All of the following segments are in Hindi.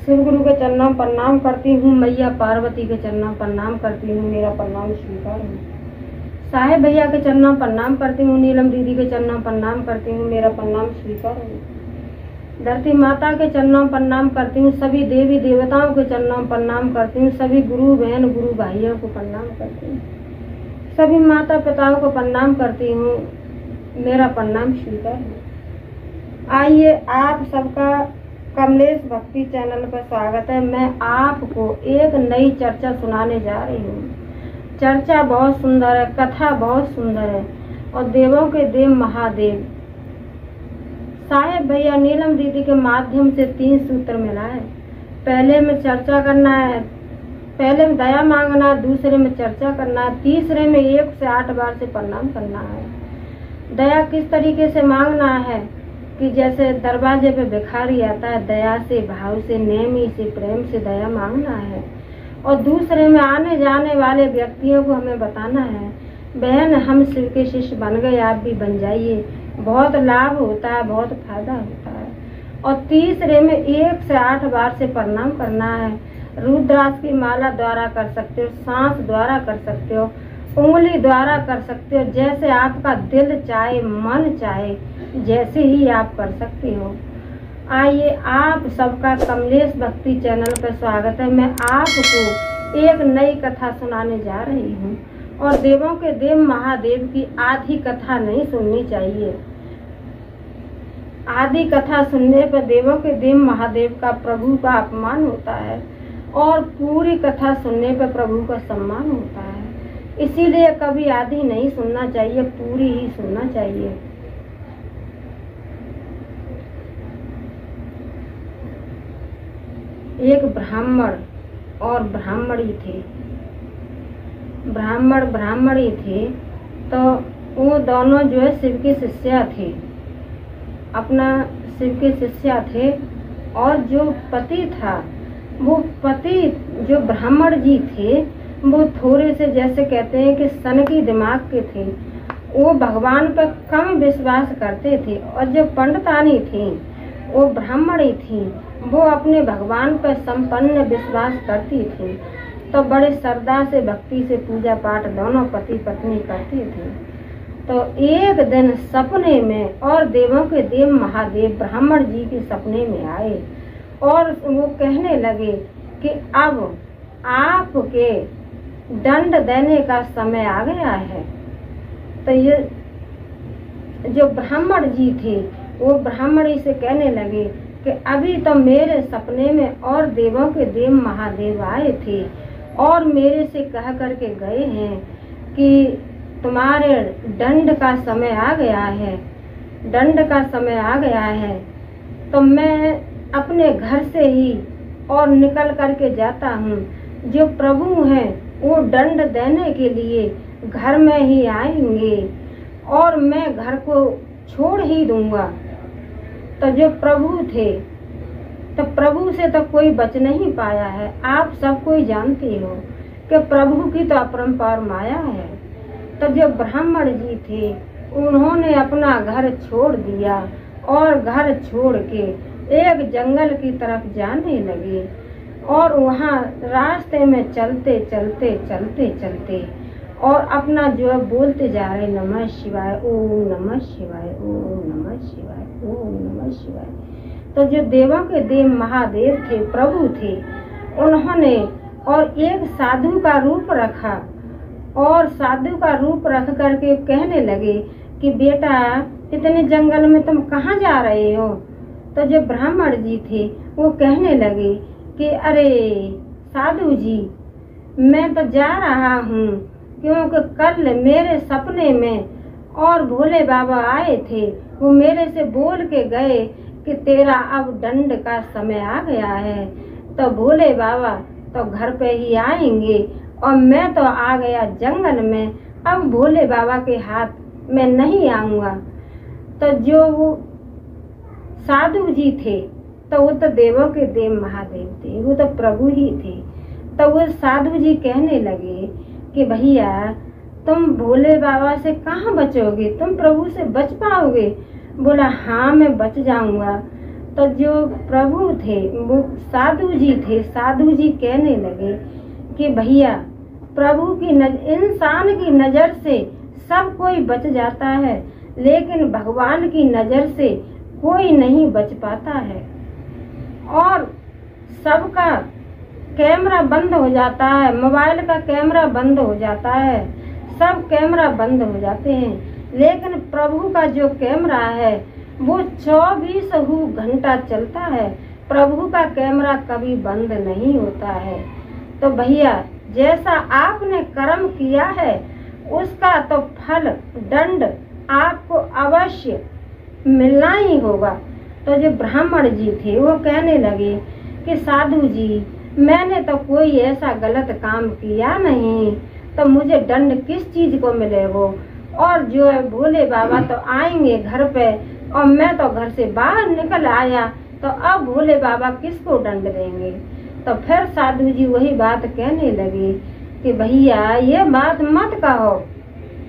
शिव गुरु के चरणों में प्रणाम करती हूँ, मैया पार्वती के चरणों में प्रणाम करती हूँ, मेरा प्रणाम स्वीकार है। साहेब भैया के चरणों में प्रणाम करती हूँ, नीलम दीदी के चरणों में प्रणाम करती हूँ, मेरा प्रणाम स्वीकार है। धरती माता के चरणों में प्रणाम करती हूँ, सभी देवी देवताओं के चरणों में प्रणाम करती हूँ, सभी गुरु बहन गुरु भाइयों को प्रणाम करती हूँ, सभी माता पिताओं को प्रणाम करती हूँ, मेरा प्रणाम स्वीकार है। आइए आप सबका कमलेश भक्ति चैनल पर स्वागत है। मैं आपको एक नई चर्चा सुनाने जा रही हूँ। चर्चा बहुत सुंदर है, कथा बहुत सुंदर है और देवों के देव महादेव साहेब भैया नीलम दीदी के माध्यम से 3 सूत्र मिला है। पहले में चर्चा करना है, पहले में दया मांगना, दूसरे में चर्चा करना है, तीसरे में 1 से 8 बार से प्रणाम करना है। दया किस तरीके से मांगना है कि जैसे दरवाजे पे भिखारी आता है, दया से, भाव से, नेमी से, प्रेम से दया मांगना है। और दूसरे में आने जाने वाले व्यक्तियों को हमें बताना है, बहन हम शिव के शिष्य बन गए, आप भी बन जाइए, बहुत लाभ होता है, बहुत फायदा होता है। और तीसरे में 1 से 8 बार से प्रणाम करना है। रुद्राक्ष की माला द्वारा कर सकते हो, सांस द्वारा कर सकते हो, उंगली द्वारा कर सकते हो, जैसे आपका दिल चाहे, मन चाहे, जैसे ही आप कर सकते हो। आइए आप सबका कमलेश भक्ति चैनल पर स्वागत है। मैं आपको एक नई कथा सुनाने जा रही हूँ और देवों के देव महादेव की आधी कथा नहीं सुननी चाहिए। आधी कथा सुनने पर देवों के देव महादेव का, प्रभु का अपमान होता है और पूरी कथा सुनने पर प्रभु का सम्मान होता है। इसीलिए कभी आधी नहीं सुनना चाहिए, पूरी ही सुनना चाहिए। एक ब्राह्मण और ब्राह्मणी थे। ब्राह्मण ब्राह्मणी थे तो वो दोनों जो है शिव के शिष्या थे, अपना शिव के शिष्या थे। और जो पति था, वो पति जो ब्राह्मण जी थे, वो थोड़े से जैसे कहते हैं कि सनकी दिमाग के थे। वो भगवान पर कम विश्वास करते थे। और जो पंडितानी थी, वो ब्राह्मणी थी, वो अपने भगवान पर संपन्न विश्वास करती थी। तो बड़े श्रद्धा से, भक्ति से पूजा पाठ दोनों पति पत्नी करते थे। तो एक दिन सपने में, और देवों के देव महादेव ब्राह्मण जी के सपने में आए और वो कहने लगे कि अब आपके दंड देने का समय आ गया है। तो ये जो ब्राह्मण जी थे, वो ब्राह्मणी से कहने लगे कि अभी तो मेरे सपने में और देवों के देव महादेव आए थे और मेरे से कह करके गए हैं कि तुम्हारे दंड का समय आ गया है, दंड का समय आ गया है। तो मैं अपने घर से ही और निकल करके जाता हूँ। जो प्रभु हैं वो दंड देने के लिए घर में ही आएंगे और मैं घर को छोड़ ही दूंगा। तो जो प्रभु थे, तो प्रभु से तो कोई बच नहीं पाया है। आप सब कोई जानते हो कि प्रभु की तो अपरंपार माया है। तो जो ब्राह्मण जी थे, उन्होंने अपना घर छोड़ दिया और घर छोड़ के एक जंगल की तरफ जाने लगे। और वहाँ रास्ते में चलते चलते चलते चलते और अपना जो है बोलते जा रहे, नमः शिवाय, ओम नमः शिवाय, ओम नमः शिवाय, ओम नमः शिवाय। तो जो देवों के देव महादेव थे, प्रभु थे, उन्होंने और एक साधु का रूप रखा और साधु का रूप रख करके कहने लगे कि बेटा इतने जंगल में तुम कहाँ जा रहे हो। तो जो ब्राह्मण जी थे वो कहने लगे कि अरे साधु जी, मैं तो जा रहा हूँ क्योंकि कल मेरे सपने में और भोले बाबा आए थे। वो मेरे से बोल के गए कि तेरा अब दंड का समय आ गया है। तो भोले बाबा तो घर पे ही आएंगे और मैं तो आ गया जंगल में, अब भोले बाबा के हाथ में नहीं आऊँगा। तो जो वो साधु जी थे, तो वो तो देवों के देव महादेव थे, वो तो प्रभु ही थे। तो वो साधु जी कहने लगे कि भैया तुम भोले बाबा से कहाँ बचोगे, तुम प्रभु से बच पाओगे। बोला हाँ मैं बच जाऊंगा। तो जो प्रभु थे वो साधु जी थे। साधु जी कहने लगे कि भैया प्रभु की इंसान की नजर से सब कोई बच जाता है, लेकिन भगवान की नजर से कोई नहीं बच पाता है। और सबका कैमरा बंद हो जाता है, मोबाइल का कैमरा बंद हो जाता है, सब कैमरा बंद हो जाते हैं, लेकिन प्रभु का जो कैमरा है वो 24 घंटा चलता है। प्रभु का कैमरा कभी बंद नहीं होता है। तो भैया जैसा आपने कर्म किया है उसका तो फल दंड आपको अवश्य मिलना ही होगा। तो जो ब्राह्मण जी थे वो कहने लगे कि साधु जी मैंने तो कोई ऐसा गलत काम किया नहीं, तो मुझे दंड किस चीज को मिलेगा। और जो है भोले बाबा तो आएंगे घर पे, और मैं तो घर से बाहर निकल आया, तो अब भोले बाबा किसको दंड देंगे। तो फिर साधु जी वही बात कहने लगे कि भैया ये बात मत कहो,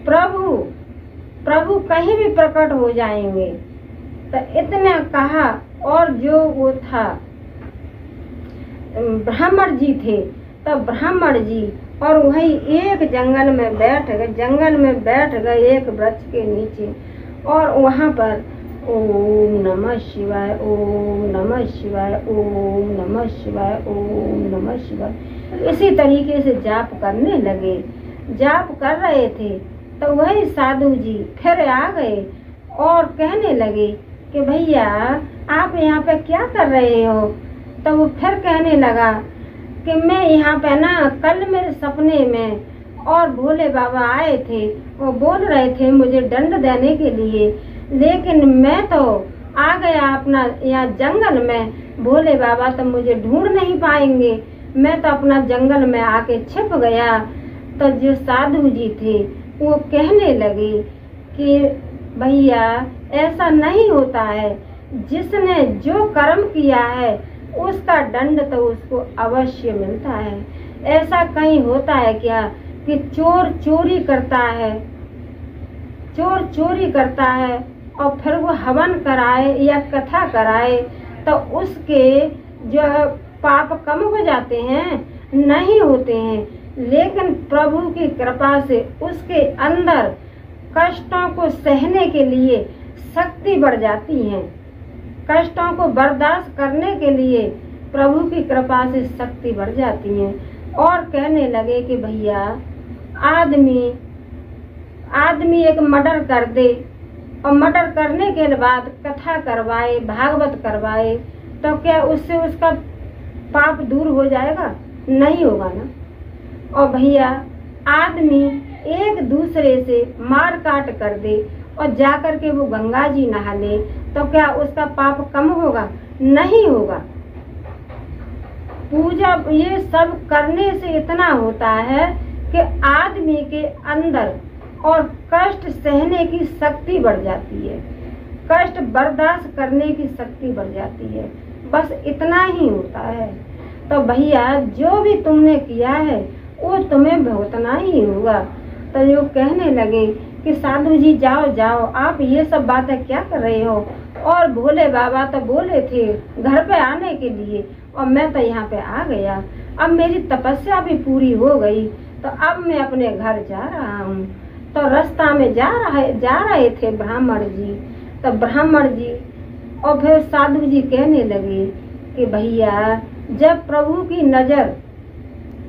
प्रभु कहीं भी प्रकट हो जाएंगे। तो इतना कहा, और जो वो था ब्राह्मण जी थे, तो ब्राह्मण जी और वही एक जंगल में बैठ गए एक वृक्ष के नीचे, और वहाँ पर ओम नमः शिवाय, ओम नमः शिवाय, ओम नमः शिवाय, ओम नमः शिवाय इसी तरीके से जाप करने लगे। जाप कर रहे थे तो वही साधु जी फिर आ गए और कहने लगे कि भैया आप यहाँ पे क्या कर रहे हो। तो वो फिर कहने लगा कि मैं यहाँ पे ना कल मेरे सपने में और भोले बाबा आए थे, वो बोल रहे थे मुझे दंड देने के लिए, लेकिन मैं तो आ गया अपना यहाँ जंगल में, भोले बाबा तो मुझे ढूंढ नहीं पाएंगे, मैं तो अपना जंगल में आके छिप गया। तो जो साधु जी थे वो कहने लगे कि भैया ऐसा नहीं होता है, जिसने जो कर्म किया है उसका दंड तो उसको अवश्य मिलता है। ऐसा कहीं होता है क्या कि चोर चोरी करता है और फिर वो हवन कराए या कथा कराए तो उसके जो पाप कम हो जाते हैं? नहीं होते हैं, लेकिन प्रभु की कृपा से उसके अंदर कष्टों को सहने के लिए शक्ति बढ़ जाती है। कष्टों को बर्दाश्त करने के लिए प्रभु की कृपा से शक्ति बढ़ जाती है। और कहने लगे कि भैया आदमी एक मर्डर कर दे और मर्डर करने के बाद कथा करवाए, भागवत करवाए, तो क्या उससे उसका पाप दूर हो जाएगा? नहीं होगा ना। और भैया आदमी एक दूसरे से मार काट कर दे और जाकर के वो गंगा जी नहा ले, तो क्या उसका पाप कम होगा? नहीं होगा। पूजा ये सब करने से इतना होता है कि आदमी के अंदर और कष्ट सहने की शक्ति बढ़ जाती है, कष्ट बर्दाश्त करने की शक्ति बढ़ जाती है, बस इतना ही होता है। तो भैया जो भी तुमने किया है वो तुम्हें भुगतना ही होगा। तो जो कहने लगे कि साधु जी जाओ, आप ये सब बातें क्या कर रहे हो? और भोले बाबा तो बोले थे घर पे आने के लिए, और मैं तो यहाँ पे आ गया, अब मेरी तपस्या भी पूरी हो गई, तो अब मैं अपने घर जा रहा हूँ। तो रास्ता में जा रहे थे ब्राह्मण जी। तो ब्राह्मण जी और फिर साधु जी कहने लगे कि भैया जब प्रभु की नजर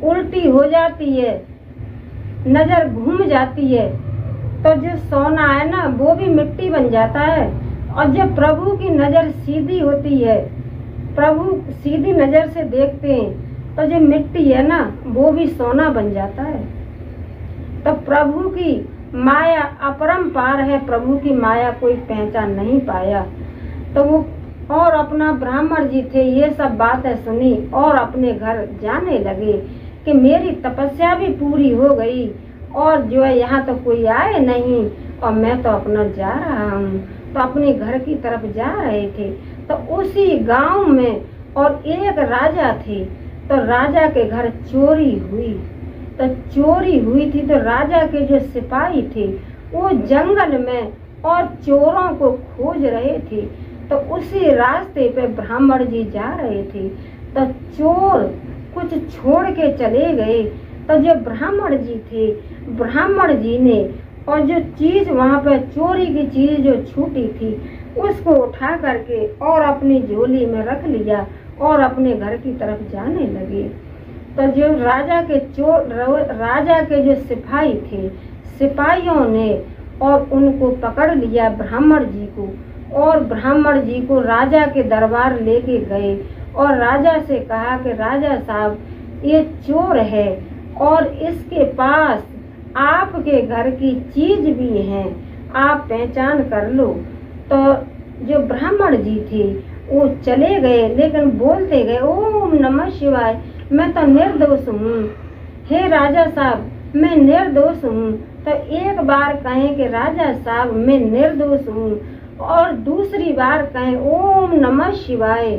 उल्टी हो जाती है, नजर घूम जाती है, तो जो सोना है ना वो भी मिट्टी बन जाता है, और जब प्रभु की नजर सीधी होती है, प्रभु सीधी नजर से देखते हैं, तो जो मिट्टी है ना वो भी सोना बन जाता है। तो प्रभु की माया अपरंपार है, प्रभु की माया कोई पहचान नहीं पाया। तो वो और अपना ब्राह्मण जी थे ये सब बातें सुनी और अपने घर जाने लगे कि मेरी तपस्या भी पूरी हो गई, और जो है यहाँ तो कोई आए नहीं, और मैं तो अपना जा रहा हूँ। तो अपने घर की तरफ जा रहे थे, तो उसी गांव में और एक राजा थे, तो राजा के घर चोरी हुई। तो चोरी हुई थी तो राजा के जो सिपाही थे वो जंगल में और चोरों को खोज रहे थे। तो उसी रास्ते पे ब्राह्मण जी जा रहे थे, तो चोर कुछ छोड़ के चले गए। तो जो ब्राह्मण जी थे, ब्राह्मण जी ने और जो चीज वहाँ पे चोरी की चीज जो छूटी थी उसको उठा करके और अपनी झोली में रख लिया और अपने घर की तरफ जाने लगे। तो जो राजा के जो सिपाही थे, सिपाहियों ने और उनको पकड़ लिया ब्राह्मण जी को, और ब्राह्मण जी को राजा के दरबार लेके गए और राजा से कहा कि राजा साहब, ये चोर है और इसके पास आपके घर की चीज भी है, आप पहचान कर लो। तो जो ब्राह्मण जी थे वो चले गए, लेकिन बोलते गए, ओम नमः शिवाय, मैं तो निर्दोष हूँ, हे राजा साहब मैं निर्दोष हूँ। तो एक बार कहें कि राजा साहब मैं निर्दोष हूँ, और दूसरी बार कहें ओम नमः शिवाय,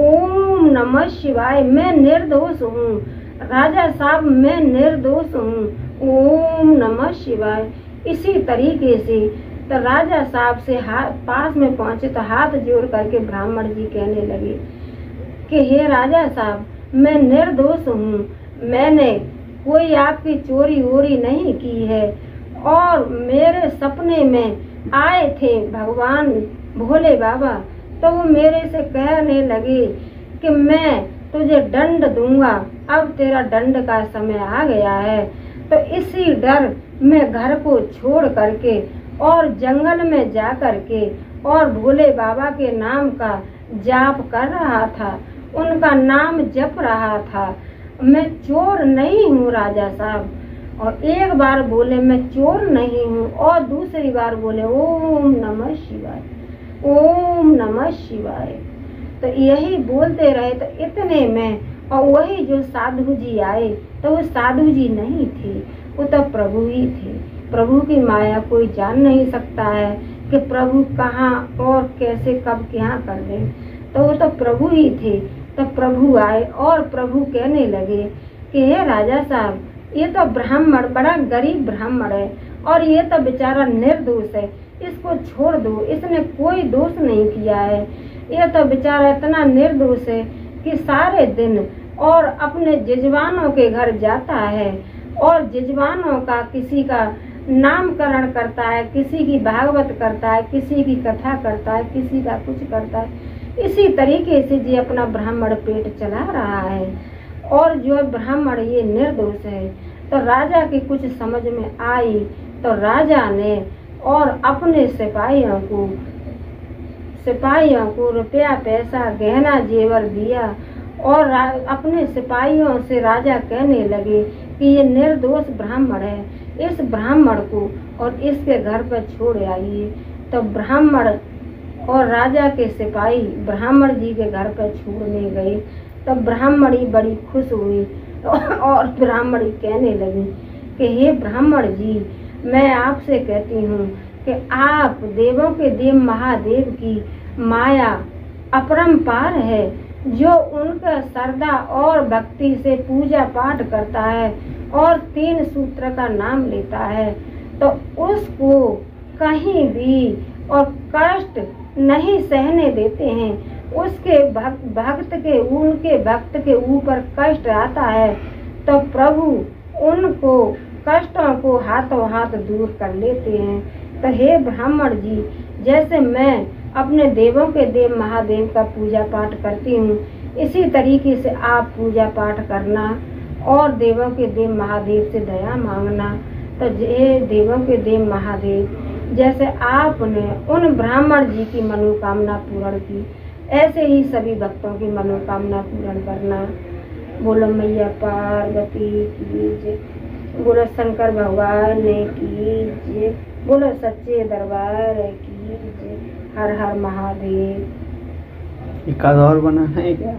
ओम नमः शिवाय, मैं निर्दोष हूँ, राजा साहब मैं निर्दोष हूँ, ओम नमः शिवाय। इसी तरीके से तो राजा साहब से पास में पहुंचे तो हाथ जोड़ करके ब्राह्मण जी कहने लगे कि हे राजा साहब मैं निर्दोष हूँ, मैंने कोई आपकी चोरी वोरी नहीं की है, और मेरे सपने में आए थे भगवान भोले बाबा, तो वो मेरे से कहने लगे कि मैं तुझे दंड दूंगा, अब तेरा दंड का समय आ गया है। तो इसी डर मैं घर को छोड़ करके और जंगल में जा करके और भोले बाबा के नाम का जाप कर रहा था, उनका नाम जप रहा था। मैं चोर नहीं हूँ राजा साहब। और एक बार बोले मैं चोर नहीं हूँ, और दूसरी बार बोले ओम नमः शिवाय, ओम नमः शिवाय। तो यही बोलते रहे। तो इतने में और वही जो साधु जी आए, तो वो साधु जी नहीं थे, वो तो प्रभु ही थे। प्रभु की माया कोई जान नहीं सकता है कि प्रभु कहाँ और कैसे कब क्या कर दे, तो वो तो प्रभु ही थे। तो प्रभु आए और प्रभु कहने लगे कि हे राजा साहब, ये तो ब्राह्मण बड़ा गरीब ब्राह्मण है और ये तो बेचारा निर्दोष है, इसको छोड़ दो, इसने कोई दोष नहीं किया है। ये तो बेचारा इतना निर्दोष है कि सारे दिन और अपने जजमानों के घर जाता है और जजमानों का किसी का नामकरण करता है, किसी की भागवत करता है, किसी की कथा करता है, किसी का कुछ करता है। इसी तरीके से जी अपना ब्राह्मण पेट चला रहा है, और जो ब्राह्मण ये निर्दोष है। तो राजा की कुछ समझ में आई, तो राजा ने और अपने सिपाहियों को रुपया पैसा गहना जेवर दिया, और अपने सिपाहियों से राजा कहने लगे कि ये निर्दोष ब्राह्मण है, इस ब्राह्मण को और इसके घर पर छोड़ आइए। तो ब्राह्मण और राजा के सिपाही ब्राह्मण जी के घर पर छोड़ने गए। तब ब्राह्मणी बड़ी खुश हुई और ब्राह्मणी कहने लगी कि हे ब्राह्मण जी, मैं आपसे कहती हूँ कि आप देवों के देव महादेव की माया अपरंपार है। जो उनका श्रद्धा और भक्ति से पूजा पाठ करता है और 3 सूत्र का नाम लेता है, तो उसको कहीं भी और कष्ट नहीं सहने देते हैं। उसके उनके भक्त के ऊपर कष्ट आता है तो प्रभु उनको कष्टों को हाथों हाथ दूर कर लेते हैं। तो हे ब्राह्मण जी, जैसे मैं अपने देवों के देव महादेव का पूजा पाठ करती हूँ, इसी तरीके से आप पूजा पाठ करना और देवों के देव महादेव से दया मांगना। तो ये देवों के देव महादेव जैसे आपने उन ब्राह्मण जी की मनोकामना पूर्ण की, ऐसे ही सभी भक्तों की मनोकामना पूर्ण करना। बोलो मैया पार्वती की जय, बोलो शंकर भगवान की जय, बोलो सच्चे दरबार की जय। हर हर महादेव। एक और बना है क्या?